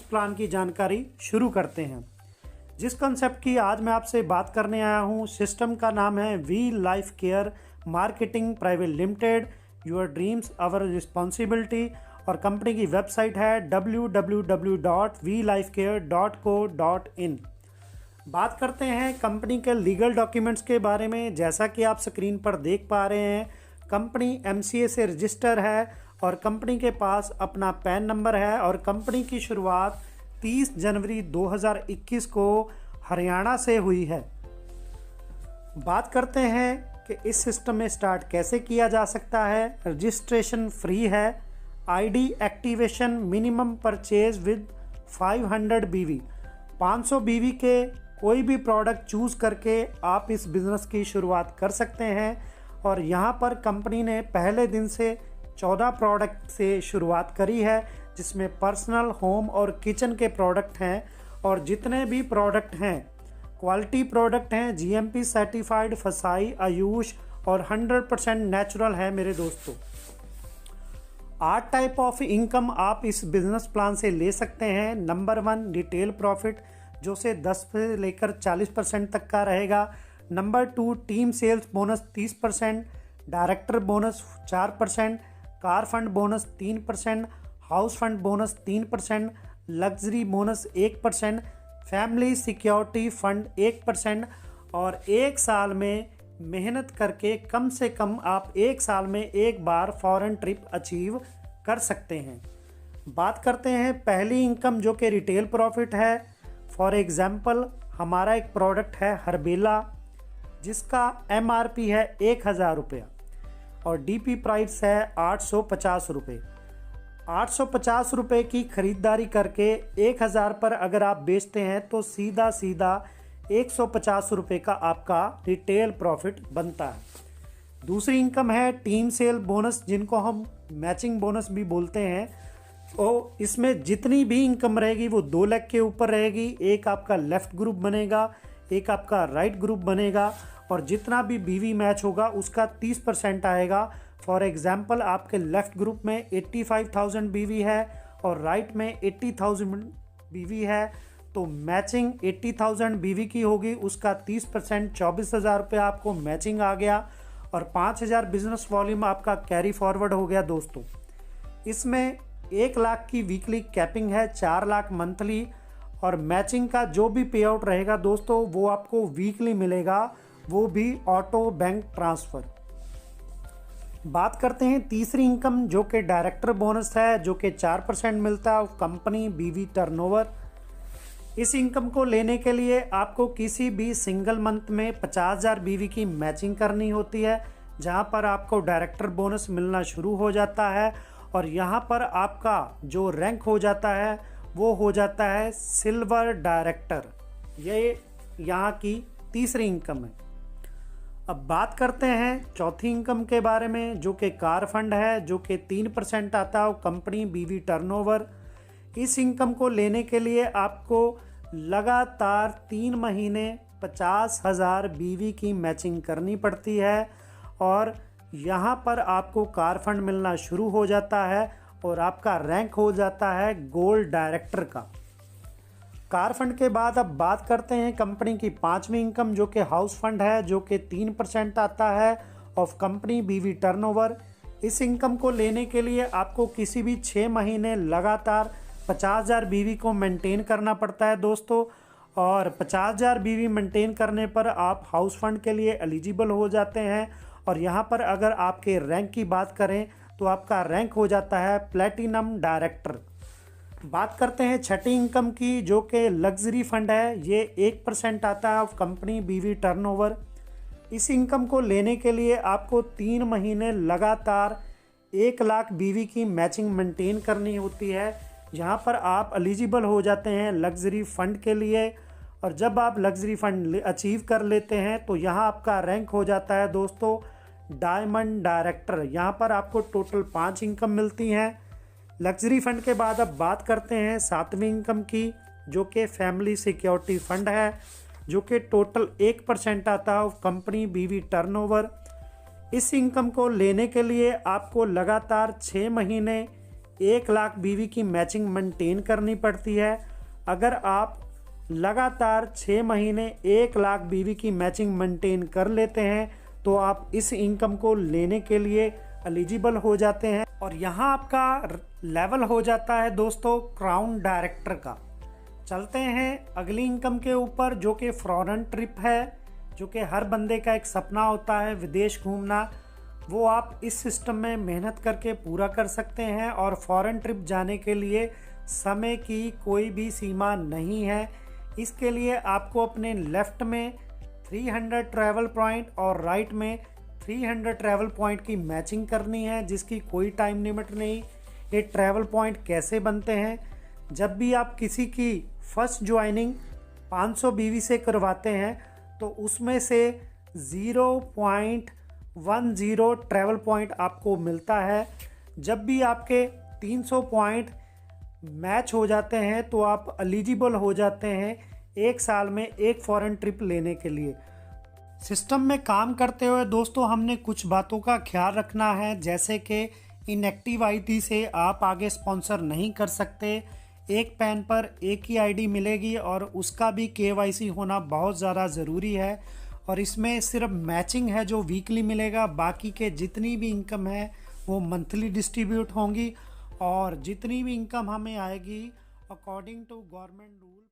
Business plan की जानकारी शुरू करते हैं। जिस कंसेप्ट की आज मैं आपसे बात करने आया हूँ, सिस्टम का नाम है V Life Care Marketing Private Limited, your dreams our responsibility, और कंपनी की वेबसाइट है www.vlaifecare.co.in। बात करते हैं कंपनी के लीगल डॉक्यूमेंट्स के बारे में। जैसा कि आप स्क्रीन पर देख पा रहे हैं, कंपनी MCA से रजिस्टर है और कंपनी के पास अपना पैन नंबर है और कंपनी की शुरुआत 30 जनवरी 2021 को हरियाणा से हुई है। बात करते हैं कि इस सिस्टम में स्टार्ट कैसे किया जा सकता है। रजिस्ट्रेशन फ्री है। ID activation minimum purchase with 500 BV, 500 BV के कोई भी प्रोडक्ट चूज़ करके आप इस बिज़नेस की शुरुआत कर सकते हैं। और यहाँ पर कंपनी ने पहले दिन से 14 प्रोडक्ट से शुरुआत करी है, जिसमें पर्सनल, होम और किचन के प्रोडक्ट हैं। और जितने भी प्रोडक्ट हैं क्वालिटी प्रोडक्ट हैं, GMP सर्टिफाइड, फसाई, आयुष और 100% नेचुरल है मेरे दोस्तों। 8 टाइप ऑफ इनकम आप इस बिजनेस प्लान से ले सकते हैं। नंबर 1 रिटेल प्रॉफिट, जो से 10 से लेकर 40% तक का रहेगा। Number 2 team sales bonus 30%, director bonus 4%, car fund bonus 3%, house fund bonus 3%, luxury bonus 1%, family security fund 1%। और एक साल में मेहनत करके कम से कम आप एक साल में एक बार फॉरेन ट्रिप अचीव कर सकते हैं। बात करते हैं पहली इनकम, जो कि रिटेल प्रॉफिट है। फॉर एग्जांपल, हमारा एक प्रोडक्ट है हर्बेला, जिसका MRP है 1000 रुपया और DP प्राइस है 850 रुपये। 850 रुपये की खरीदारी करके 1000 पर अगर आप बेचते हैं तो सीधा 150 रुपये का आपका रिटेल प्रॉफिट बनता है। दूसरी इनकम है टीम सेल बोनस, जिनको हम मैचिंग बोनस भी बोलते हैं। तो इसमें जितनी भी इनकम रहेगी वो 2 लाख के ऊपर रहेगी। एक आपका लेफ्ट ग्रुप बनेगा, एक आपका राइट ग्रुप बनेगा, और जितना भी BV मैच होगा उसका 30% आएगा। फॉर एग्जांपल, आपके लेफ्ट ग्रुप में 85,000 BV है और राइट में 80,000 BV है, तो मैचिंग 80,000 BV की होगी, उसका 30% 24,000 रुपये आपको मैचिंग आ गया और 5,000 बिजनेस वॉल्यूम आपका कैरी फॉरवर्ड हो गया दोस्तों। इसमें 1 लाख की वीकली कैपिंग है, 4 लाख मंथली, और मैचिंग का जो भी पे आउट रहेगा दोस्तों वो आपको वीकली मिलेगा, वो भी ऑटो बैंक ट्रांसफ़र। बात करते हैं तीसरी इनकम, जो कि डायरेक्टर बोनस है, जो कि 4% मिलता है कंपनी BV टर्नओवर। इस इनकम को लेने के लिए आपको किसी भी सिंगल मंथ में 50,000 BV की मैचिंग करनी होती है, जहां पर आपको डायरेक्टर बोनस मिलना शुरू हो जाता है। और यहां पर आपका जो रैंक हो जाता है वो हो जाता है सिल्वर डायरेक्टर। ये यहाँ की तीसरी इनकम है। अब बात करते हैं चौथी इनकम के बारे में, जो कि कार फंड है, जो कि 3% आता है कंपनी BV टर्नओवर। इस इनकम को लेने के लिए आपको लगातार 3 महीने 50,000 BV की मैचिंग करनी पड़ती है और यहाँ पर आपको कार फंड मिलना शुरू हो जाता है और आपका रैंक हो जाता है गोल्ड डायरेक्टर का। कार फंड के बाद अब बात करते हैं कंपनी की 5वीं इनकम, जो कि हाउस फंड है, जो कि 3% आता है ऑफ कंपनी BV टर्नओवर। इस इनकम को लेने के लिए आपको किसी भी 6 महीने लगातार 50,000 BV को मेंटेन करना पड़ता है दोस्तों। और 50,000 BV मेंटेन करने पर आप हाउस फंड के लिए एलिजिबल हो जाते हैं। और यहाँ पर अगर आपके रैंक की बात करें तो आपका रैंक हो जाता है प्लैटिनम डायरेक्टर। बात करते हैं छठी इनकम की, जो कि लग्जरी फंड है। ये 1% आता है ऑफ कंपनी BV टर्नओवर। इस इनकम को लेने के लिए आपको 3 महीने लगातार 1 लाख BV की मैचिंग मेंटेन करनी होती है। यहाँ पर आप एलिजिबल हो जाते हैं लग्जरी फंड के लिए। और जब आप लग्जरी फंड अचीव कर लेते हैं तो यहाँ आपका रैंक हो जाता है दोस्तों डायमंड डायरेक्टर। यहाँ पर आपको टोटल 5 इनकम मिलती हैं लग्जरी फंड के बाद। अब बात करते हैं 7वीं इनकम की, जो कि फैमिली सिक्योरिटी फंड है, जो कि टोटल 1% आता है कंपनी BV टर्नओवर। इस इनकम को लेने के लिए आपको लगातार 6 महीने 1 लाख बीवी की मैचिंग मेंटेन करनी पड़ती है। अगर आप लगातार 6 महीने 1 लाख बीवी की मैचिंग मेंटेन कर लेते हैं तो आप इस इनकम को लेने के लिए एलिजिबल हो जाते हैं। और यहाँ आपका लेवल हो जाता है दोस्तों क्राउन डायरेक्टर का। चलते हैं अगली इनकम के ऊपर, जो कि फॉरेन ट्रिप है, जो कि हर बंदे का एक सपना होता है विदेश घूमना। वो आप इस सिस्टम में मेहनत करके पूरा कर सकते हैं और फॉरेन ट्रिप जाने के लिए समय की कोई भी सीमा नहीं है। इसके लिए आपको अपने लेफ्ट में 300 ट्रैवल पॉइंट और राइट में 300 ट्रैवल पॉइंट की मैचिंग करनी है, जिसकी कोई टाइम लिमिट नहीं। ये ट्रैवल पॉइंट कैसे बनते हैं? जब भी आप किसी की फर्स्ट ज्वाइनिंग 500 बीवी से करवाते हैं तो उसमें से 0.10 ट्रैवल पॉइंट आपको मिलता है। जब भी आपके 300 पॉइंट मैच हो जाते हैं तो आप एलिजिबल हो जाते हैं 1 साल में एक फॉरेन ट्रिप लेने के लिए। सिस्टम में काम करते हुए दोस्तों हमने कुछ बातों का ख्याल रखना है, जैसे कि इनएक्टिव आईडी से आप आगे स्पॉन्सर नहीं कर सकते। एक पैन पर एक ही आईडी मिलेगी और उसका भी केवाईसी होना बहुत ज़्यादा ज़रूरी है। और इसमें सिर्फ मैचिंग है जो वीकली मिलेगा, बाकी के जितनी भी इनकम है वो मंथली डिस्ट्रीब्यूट होंगी और जितनी भी इनकम हमें आएगी अकॉर्डिंग टू गवर्नमेंट रूल